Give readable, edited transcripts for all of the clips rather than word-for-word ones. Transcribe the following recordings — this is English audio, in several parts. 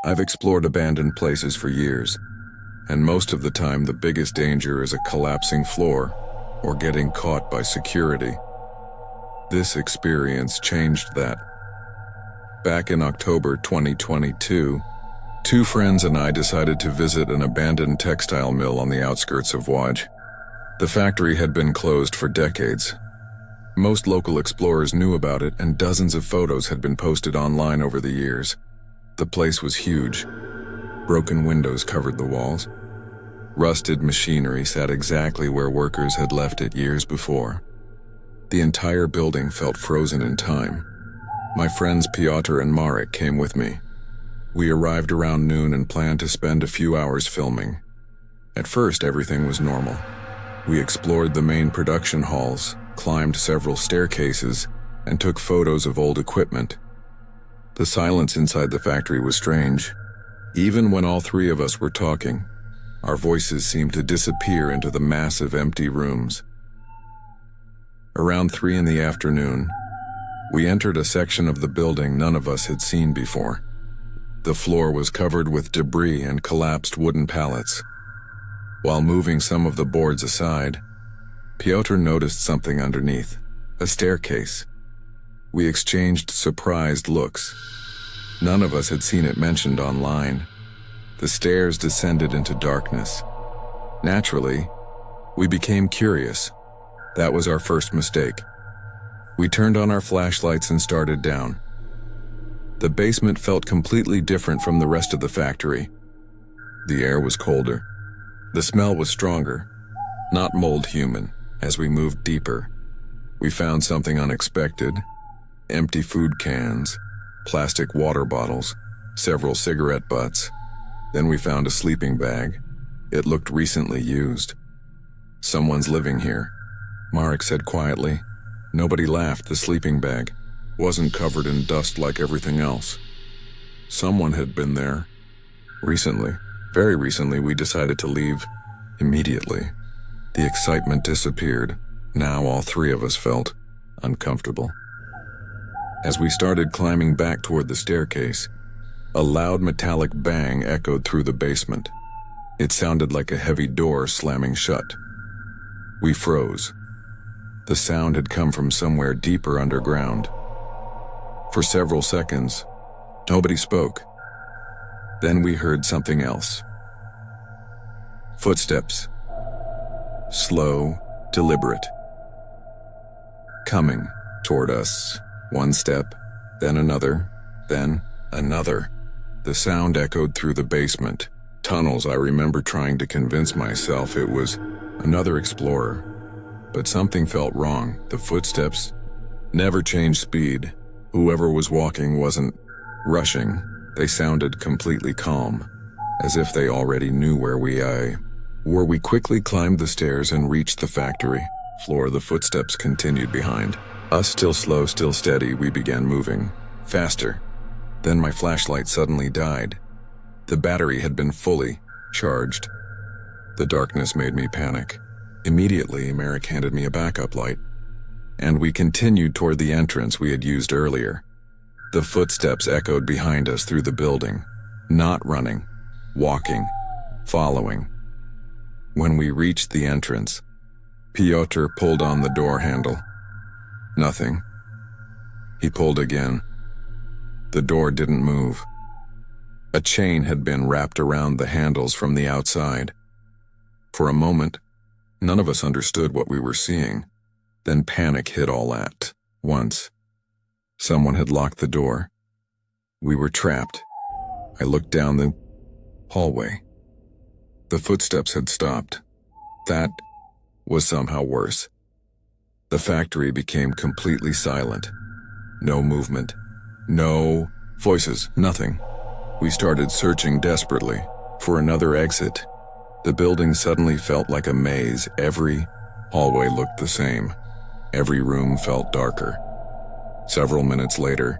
I've explored abandoned places for years, and most of the time the biggest danger is a collapsing floor or getting caught by security. This experience changed that. Back in October 2022, two friends and I decided to visit an abandoned textile mill on the outskirts of Łódź. The factory had been closed for decades. Most local explorers knew about it, and dozens of photos had been posted online over the years. The place was huge. Broken windows covered the walls. Rusted machinery sat exactly where workers had left it years before. The entire building felt frozen in time. My friends Piotr and Marek came with me. We arrived around noon and planned to spend a few hours filming. At first, everything was normal. We explored the main production halls, climbed several staircases, and took photos of old equipment. The silence inside the factory was strange. Even when all three of us were talking, our voices seemed to disappear into the massive empty rooms. Around 3 in the afternoon, we entered a section of the building none of us had seen before. The floor was covered with debris and collapsed wooden pallets. While moving some of the boards aside, Piotr noticed something underneath, a staircase. We exchanged surprised looks. None of us had seen it mentioned online. The stairs descended into darkness. Naturally, we became curious. That was our first mistake. We turned on our flashlights and started down. The basement felt completely different from the rest of the factory. The air was colder. The smell was stronger, not mold human. As we moved deeper, we found something unexpected. Empty food cans, plastic water bottles, several cigarette butts. Then we found a sleeping bag. It looked recently used. "Someone's living here," Marek said quietly. Nobody laughed. The sleeping bag wasn't covered in dust like everything else. Someone had been there. Recently, very recently, we decided to leave immediately. The excitement disappeared. Now all three of us felt uncomfortable. As we started climbing back toward the staircase, a loud metallic bang echoed through the basement. It sounded like a heavy door slamming shut. We froze. The sound had come from somewhere deeper underground. For several seconds, nobody spoke. Then we heard something else. Footsteps. Slow, deliberate. Coming toward us. One step, then another, then another. The sound echoed through the basement. Tunnels. I remember trying to convince myself it was another explorer. But something felt wrong. The footsteps never changed speed. Whoever was walking wasn't rushing. They sounded completely calm, as if they already knew where we were. We quickly climbed the stairs and reached the factory floor. The footsteps continued behind us, still slow, still steady. We began moving faster. Then my flashlight suddenly died. The battery had been fully charged. The darkness made me panic. Immediately, Marek handed me a backup light, and we continued toward the entrance we had used earlier. The footsteps echoed behind us through the building, not running, walking, following. When we reached the entrance, Piotr pulled on the door handle. Nothing. He pulled again. The door didn't move. A chain had been wrapped around the handles from the outside. For a moment, none of us understood what we were seeing. Then panic hit all at once. Someone had locked the door. We were trapped. I looked down the hallway. The footsteps had stopped. That was somehow worse. The factory became completely silent. No movement. No voices. Nothing. We started searching desperately for another exit. The building suddenly felt like a maze. Every hallway looked the same. Every room felt darker. Several minutes later,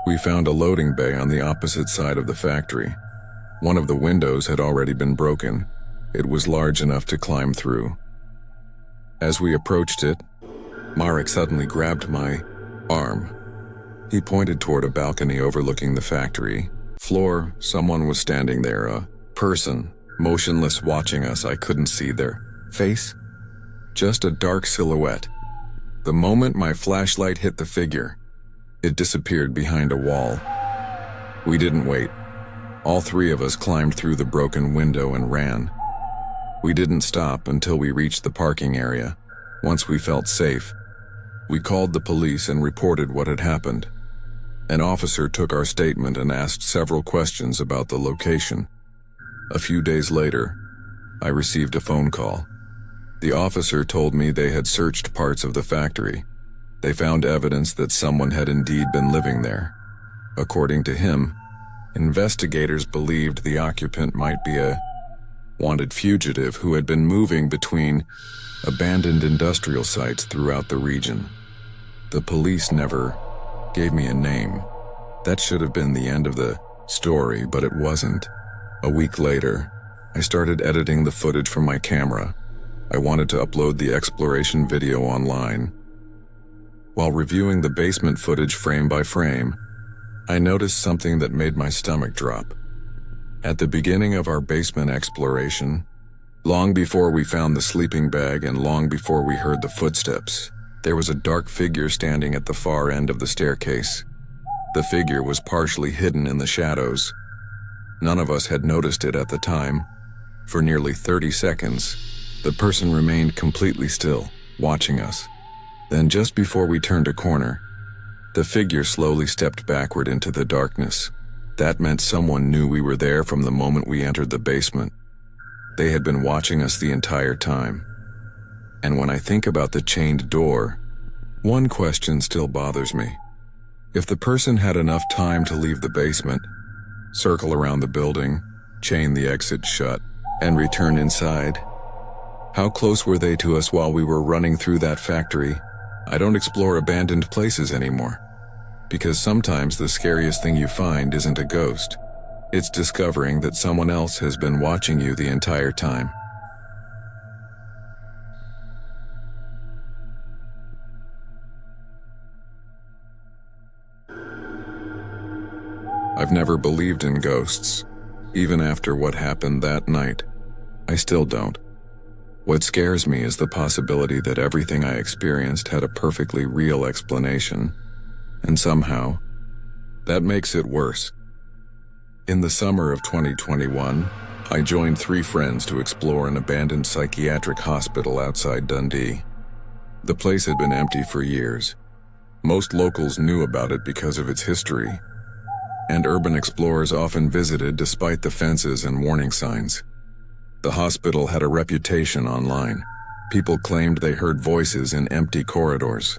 we found a loading bay on the opposite side of the factory. One of the windows had already been broken. It was large enough to climb through. As we approached it, Marek suddenly grabbed my arm. He pointed toward a balcony overlooking the factory. floor, someone was standing there, a person, motionless, watching us. I couldn't see their face, just a dark silhouette. The moment my flashlight hit the figure, it disappeared behind a wall. We didn't wait. All three of us climbed through the broken window and ran. We didn't stop until we reached the parking area. Once we felt safe, we called the police and reported what had happened. An officer took our statement and asked several questions about the location. A few days later, I received a phone call. The officer told me they had searched parts of the factory. They found evidence that someone had indeed been living there. According to him, investigators believed the occupant might be a wanted fugitive who had been moving between abandoned industrial sites throughout the region. The police never gave me a name. That should have been the end of the story, but it wasn't. A week later, I started editing the footage from my camera. I wanted to upload the exploration video online. While reviewing the basement footage frame by frame, I noticed something that made my stomach drop. At the beginning of our basement exploration, long before we found the sleeping bag and long before we heard the footsteps, there was a dark figure standing at the far end of the staircase. The figure was partially hidden in the shadows. None of us had noticed it at the time. For nearly 30 seconds, the person remained completely still, watching us. Then just before we turned a corner, the figure slowly stepped backward into the darkness. That meant someone knew we were there from the moment we entered the basement. They had been watching us the entire time. And when I think about the chained door, one question still bothers me. If the person had enough time to leave the basement, circle around the building, chain the exit shut, and return inside, how close were they to us while we were running through that factory? I don't explore abandoned places anymore, because sometimes the scariest thing you find isn't a ghost. It's discovering that someone else has been watching you the entire time. I've never believed in ghosts, even after what happened that night. I still don't. What scares me is the possibility that everything I experienced had a perfectly real explanation, and somehow, that makes it worse. In the summer of 2021, I joined 3 friends to explore an abandoned psychiatric hospital outside Dundee. The place had been empty for years. Most locals knew about it because of its history, and urban explorers often visited despite the fences and warning signs. The hospital had a reputation online. People claimed they heard voices in empty corridors.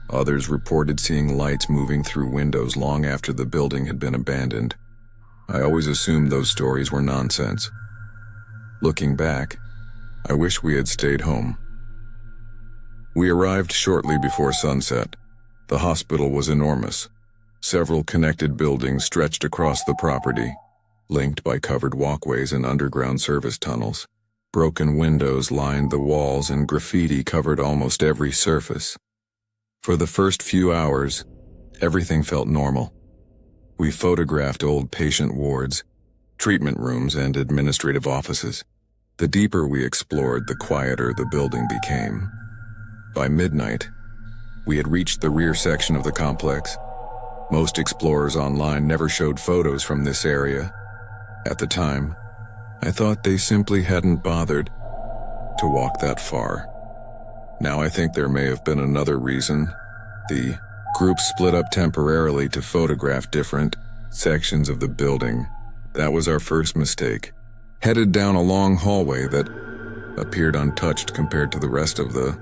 Others reported seeing lights moving through windows long after the building had been abandoned. I always assumed those stories were nonsense. Looking back, I wish we had stayed home. We arrived shortly before sunset. The hospital was enormous. Several connected buildings stretched across the property, linked by covered walkways and underground service tunnels. Broken windows lined the walls and graffiti covered almost every surface. For the first few hours, everything felt normal. We photographed old patient wards, treatment rooms, and administrative offices. The deeper we explored, the quieter the building became. By midnight, we had reached the rear section of the complex. Most explorers online never showed photos from this area. At the time, I thought they simply hadn't bothered to walk that far. Now I think there may have been another reason. The group split up temporarily to photograph different sections of the building. That was our first mistake. Headed down a long hallway that appeared untouched compared to the rest of the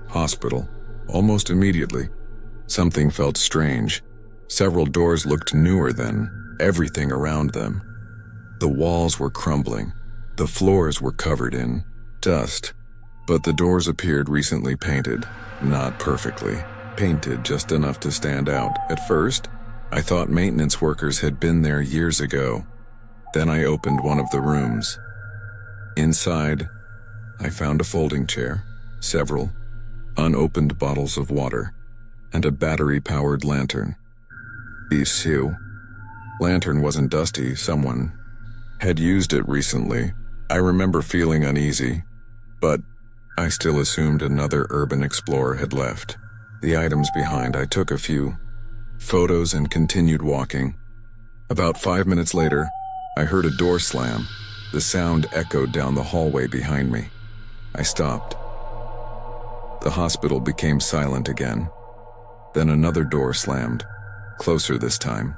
hospital. Almost immediately, something felt strange. Several doors looked newer than everything around them. The walls were crumbling. The floors were covered in dust. But the doors appeared recently painted. Not perfectly. Painted just enough to stand out. At first, I thought maintenance workers had been there years ago. Then I opened one of the rooms. Inside, I found a folding chair, several unopened bottles of water, and a battery-powered lantern. These two Lantern wasn't dusty, someone had used it recently. I remember feeling uneasy, but I still assumed another urban explorer had left the items behind. I took a few photos and continued walking. About 5 minutes later, I heard a door slam. The sound echoed down the hallway behind me. I stopped. The hospital became silent again. Then another door slammed, closer this time.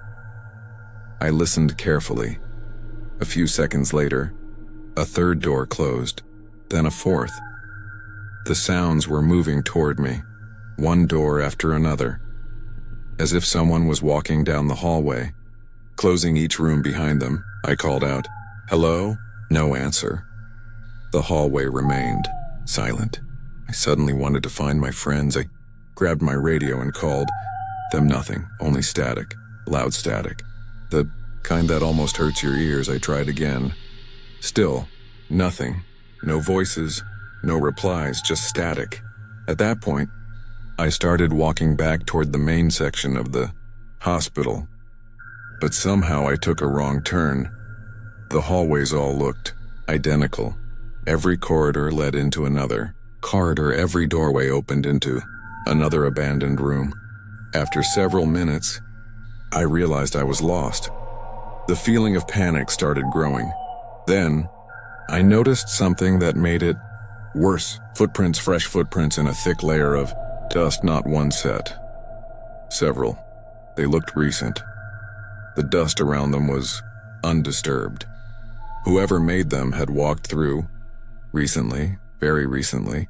I listened carefully. A few seconds later, a third door closed, then a fourth. The sounds were moving toward me, one door after another, as if someone was walking down the hallway. Closing each room behind them, I called out, "Hello?" No answer. The hallway remained silent. I suddenly wanted to find my friends. I grabbed my radio and called them. Nothing, only static, loud static. The kind that almost hurts your ears. I tried again. Still, nothing. No voices, no replies, just static. At that point, I started walking back toward the main section of the hospital. But somehow I took a wrong turn. The hallways all looked identical. Every corridor led into another corridor. Every doorway opened into another abandoned room. After several minutes, I realized I was lost. The feeling of panic started growing. Then, I noticed something that made it worse. Footprints, fresh footprints in a thick layer of dust. Not one set. Several. They looked recent. The dust around them was undisturbed. Whoever made them had walked through recently, very recently.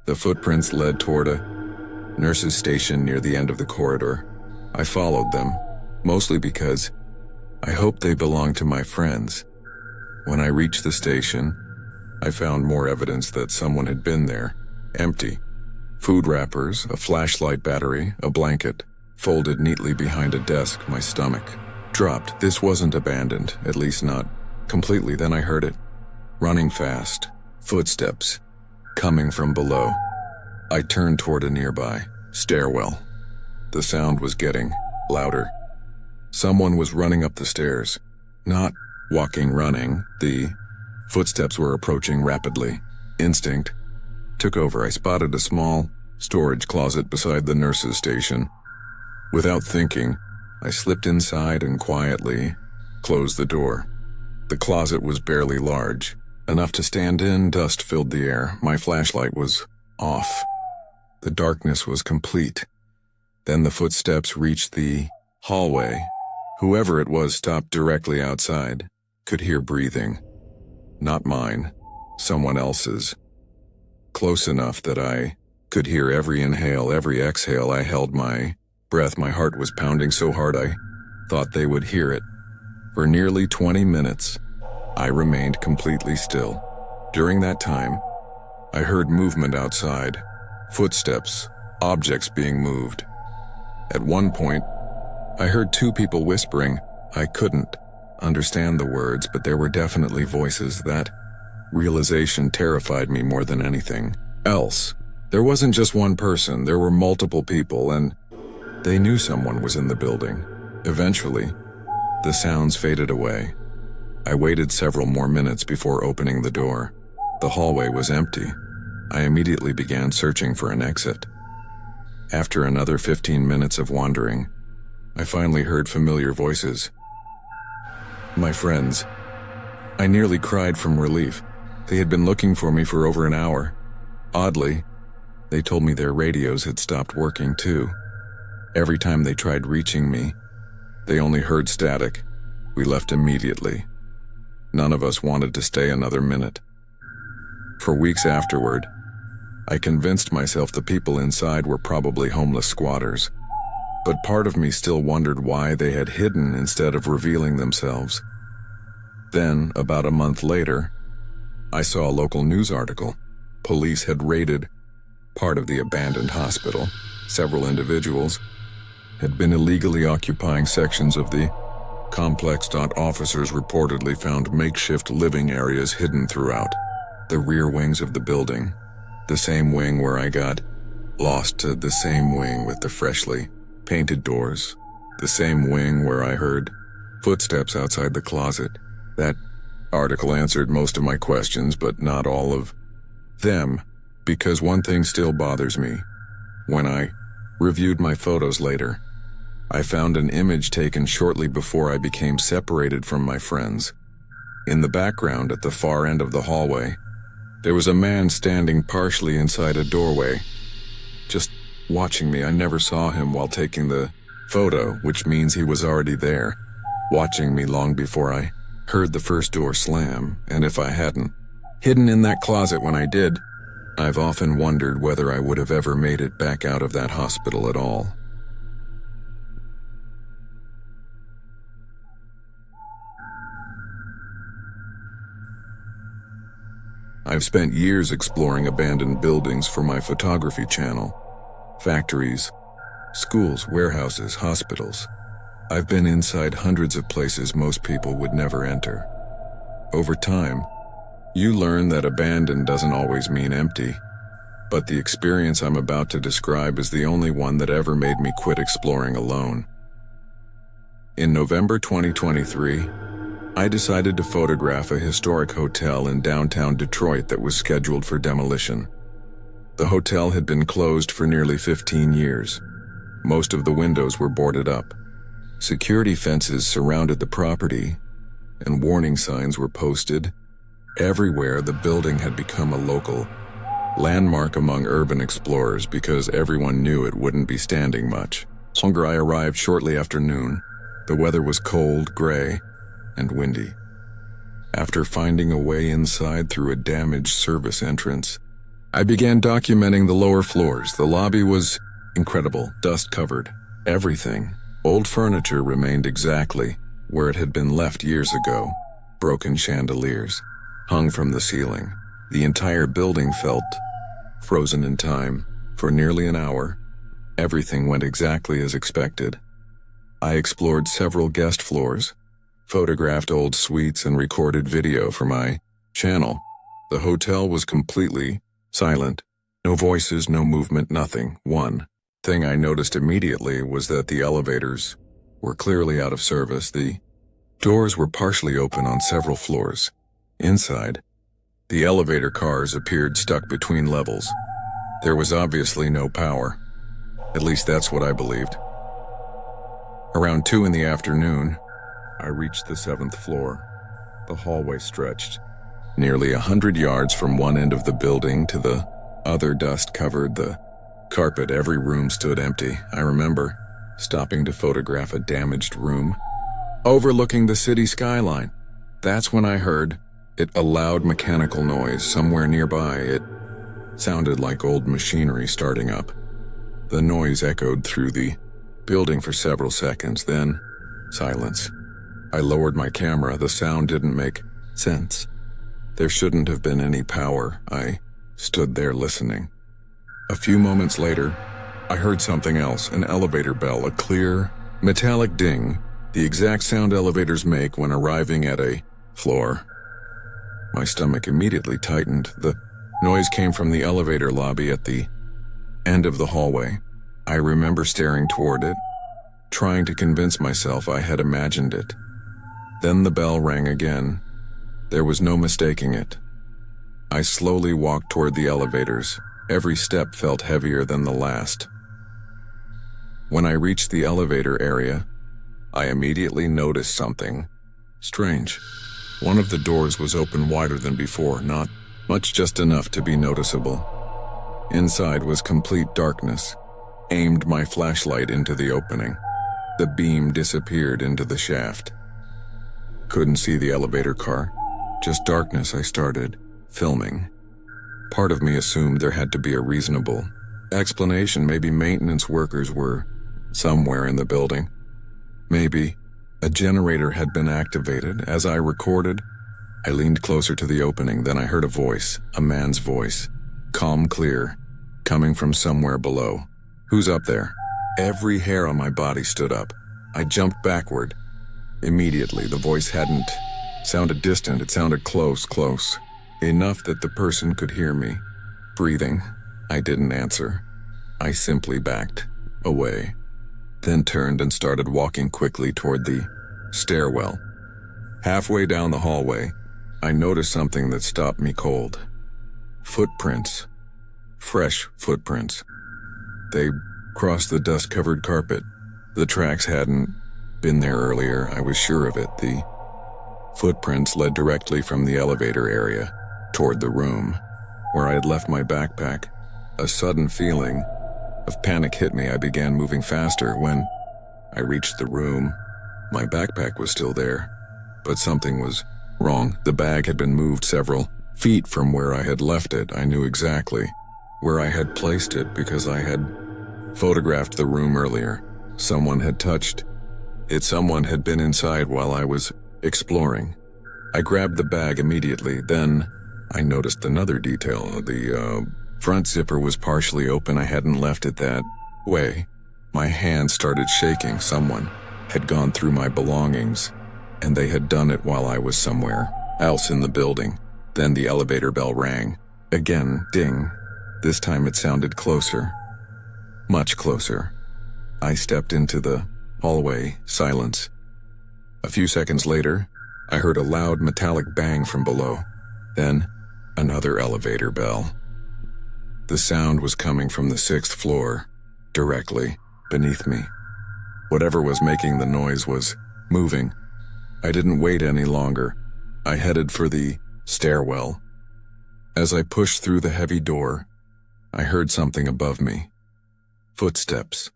The footprints led toward a nurse's station near the end of the corridor. I followed them, mostly because I hoped they belonged to my friends. When I reached the station, I found more evidence that someone had been there. Empty. Food wrappers, a flashlight battery, a blanket, folded neatly behind a desk. My stomach dropped. This wasn't abandoned, at least not completely. Then I heard it, running fast, footsteps, coming from below. I turned toward a nearby stairwell. The sound was getting louder. Someone was running up the stairs. Not walking, running. The footsteps were approaching rapidly. Instinct took over. I spotted a small storage closet beside the nurse's station. Without thinking, I slipped inside and quietly closed the door. The closet was barely large, enough to stand in. Dust filled the air. My flashlight was off. The darkness was complete. Then the footsteps reached the hallway. Whoever it was stopped directly outside. Could hear breathing. Not mine, someone else's. Close enough that I could hear every inhale, every exhale. I held my breath. My heart was pounding so hard I thought they would hear it. For nearly 20 minutes, I remained completely still. During that time, I heard movement outside. Footsteps, objects being moved. At one point, I heard two people whispering. I couldn't understand the words, but there were definitely voices. That realization terrified me more than anything else. There wasn't just one person, there were multiple people, and they knew someone was in the building. Eventually, the sounds faded away. I waited several more minutes before opening the door. The hallway was empty. I immediately began searching for an exit. After another 15 minutes of wandering, I finally heard familiar voices. My friends. I nearly cried from relief. They had been looking for me for over an hour. Oddly, they told me their radios had stopped working too. Every time they tried reaching me, they only heard static. We left immediately. None of us wanted to stay another minute. For weeks afterward, I convinced myself the people inside were probably homeless squatters. But part of me still wondered why they had hidden instead of revealing themselves. Then, about a month later, I saw a local news article. Police had raided part of the abandoned hospital. Several individuals had been illegally occupying sections of the complex. Officers reportedly found makeshift living areas hidden throughout the rear wings of the building. The same wing where I got lost, to the same wing with the freshly painted doors. The same wing where I heard Footsteps outside the closet. That article answered most of my questions, but not all of them, because one thing still bothers me. When I reviewed my photos later, I found an image taken shortly before I became separated from my friends. In the background at the far end of the hallway, there was a man standing partially inside a doorway, just watching me. I never saw him while taking the photo, which means he was already there, watching me long before I heard the first door slam, and if I hadn't hidden in that closet when I did, I've often wondered whether I would have ever made it back out of that hospital at all. I've spent years exploring abandoned buildings for my photography channel. Factories, schools, warehouses, hospitals. I've been inside hundreds of places most people would never enter. Over time, you learn that abandoned doesn't always mean empty, but the experience I'm about to describe is the only one that ever made me quit exploring alone. In November 2023, I decided to photograph a historic hotel in downtown Detroit that was scheduled for demolition. The hotel had been closed for nearly 15 years. Most of the windows were boarded up. Security fences surrounded the property, and warning signs were posted. Everywhere, the building had become a local landmark among urban explorers because everyone knew it wouldn't be standing much longer. I arrived shortly after noon. The weather was cold, gray, and windy. After finding a way inside through a damaged service entrance, I began documenting the lower floors. The lobby was incredible, dust-covered. Everything, old furniture, remained exactly where it had been left years ago. Broken chandeliers hung from the ceiling. The entire building felt frozen in time. For nearly an hour, everything went exactly as expected. I explored several guest floors, photographed old suites, and recorded video for my channel. The hotel was completely silent. No voices, no movement, nothing. One thing I noticed immediately was that the elevators were clearly out of service. The doors were partially open on several floors. Inside, the elevator cars appeared stuck between levels. There was obviously no power. At least that's what I believed. Around 2 in the afternoon, I reached the 7th floor. The hallway stretched nearly 100 yards from one end of the building to the other. Dust covered the carpet. Every room stood empty. I remember stopping to photograph a damaged room overlooking the city skyline. That's when I heard a loud mechanical noise somewhere nearby. It sounded like old machinery starting up. The noise echoed through the building for several seconds, then silence. I lowered my camera. The sound didn't make sense. There shouldn't have been any power. I stood there listening. A few moments later, I heard something else, an elevator bell, a clear, metallic ding, the exact sound elevators make when arriving at a floor. My stomach immediately tightened. The noise came from the elevator lobby at the end of the hallway. I remember staring toward it, trying to convince myself I had imagined it. Then the bell rang again. There was no mistaking it. I slowly walked toward the elevators. Every step felt heavier than the last. When I reached the elevator area, I immediately noticed something strange. One of the doors was open wider than before, not much, just enough to be noticeable. Inside was complete darkness. Aimed my flashlight into the opening. The beam disappeared into the shaft. Couldn't see the elevator car, just darkness. I started filming. Part of me assumed there had to be a reasonable explanation. Maybe maintenance workers were somewhere in the building. Maybe a generator had been activated. As I recorded, I leaned closer to the opening. Then I heard a voice, a man's voice, calm, clear, coming from somewhere below. "Who's up there?" Every hair on my body stood up. I jumped backward. Immediately, the voice hadn't sounded distant. It sounded close, enough that the person could hear me breathing. I didn't answer. I simply backed away, then turned and started walking quickly toward the stairwell. Halfway down the hallway, I noticed something that stopped me cold. Footprints. Fresh footprints. They crossed the dust-covered carpet. The tracks hadn't been there earlier, I was sure of it. The footprints led directly from the elevator area toward the room where I had left my backpack. A sudden feeling of panic hit me. I began moving faster. When I reached the room, my backpack was still there, but something was wrong. The bag had been moved several feet from where I had left it. I knew exactly where I had placed it because I had photographed the room earlier. Someone had touched it. Someone had been inside while I was exploring. I grabbed the bag immediately. Then I noticed another detail. The front zipper was partially open. I hadn't left it that way. My hands started shaking. Someone had gone through my belongings, and they had done it while I was somewhere else in the building. Then the elevator bell rang. Again, ding. This time it sounded closer. Much closer. I stepped into the hallway. Silence. A few seconds later, I heard a loud metallic bang from below. Then, another elevator bell. The sound was coming from the 6th floor, directly beneath me. Whatever was making the noise was moving. I didn't wait any longer. I headed for the stairwell. As I pushed through the heavy door, I heard something above me. Footsteps.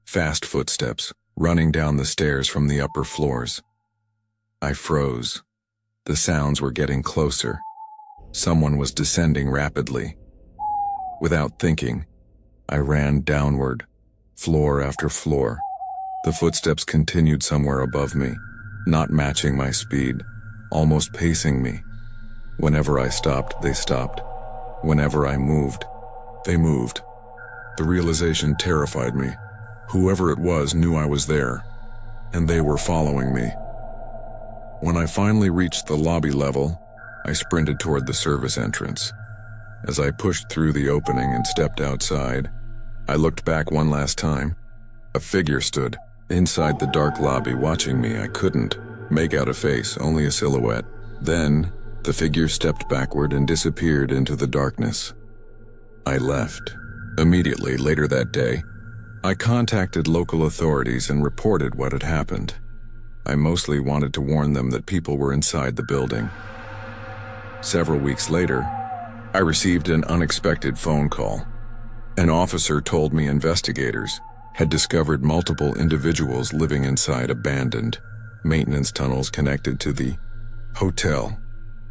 Fast footsteps, running down the stairs from the upper floors. I froze. The sounds were getting closer. Someone was descending rapidly. Without thinking, I ran downward, floor after floor. The footsteps continued somewhere above me, not matching my speed, almost pacing me. Whenever I stopped, they stopped. Whenever I moved, they moved. The realization terrified me. Whoever it was knew I was there, and they were following me. When I finally reached the lobby level, I sprinted toward the service entrance. As I pushed through the opening and stepped outside, I looked back one last time. A figure stood inside the dark lobby watching me. I couldn't make out a face, only a silhouette. Then, the figure stepped backward and disappeared into the darkness. I left. Immediately later that day, I contacted local authorities and reported what had happened. I mostly wanted to warn them that people were inside the building. Several weeks later, I received an unexpected phone call. An officer told me investigators had discovered multiple individuals living inside abandoned maintenance tunnels connected to the hotel.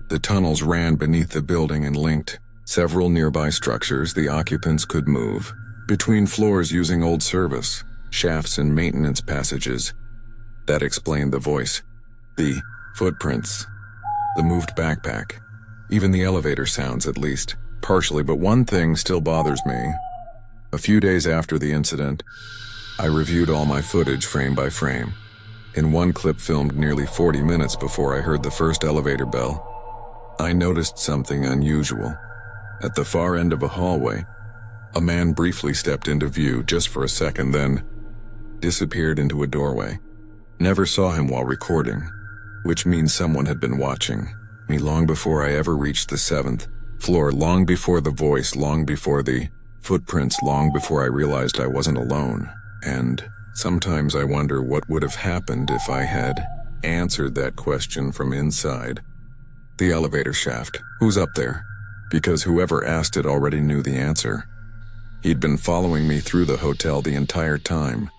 The tunnels ran beneath the building and linked several nearby structures. The occupants could move between floors using old service shafts and maintenance passages. That explained the voice, the footprints, the moved backpack, even the elevator sounds, at least partially. But one thing still bothers me. A few days after the incident, I reviewed all my footage frame by frame. In one clip filmed nearly 40 minutes before I heard the first elevator bell, I noticed something unusual. At the far end of a hallway, a man briefly stepped into view just for a second, then disappeared into a doorway. Never saw him while recording, which means someone had been watching me long before I ever reached the 7th floor, long before the voice, long before the footprints, long before I realized I wasn't alone. And sometimes I wonder what would have happened if I had answered that question from inside the elevator shaft. Who's up there? Because whoever asked it already knew the answer. He'd been following me through the hotel the entire time.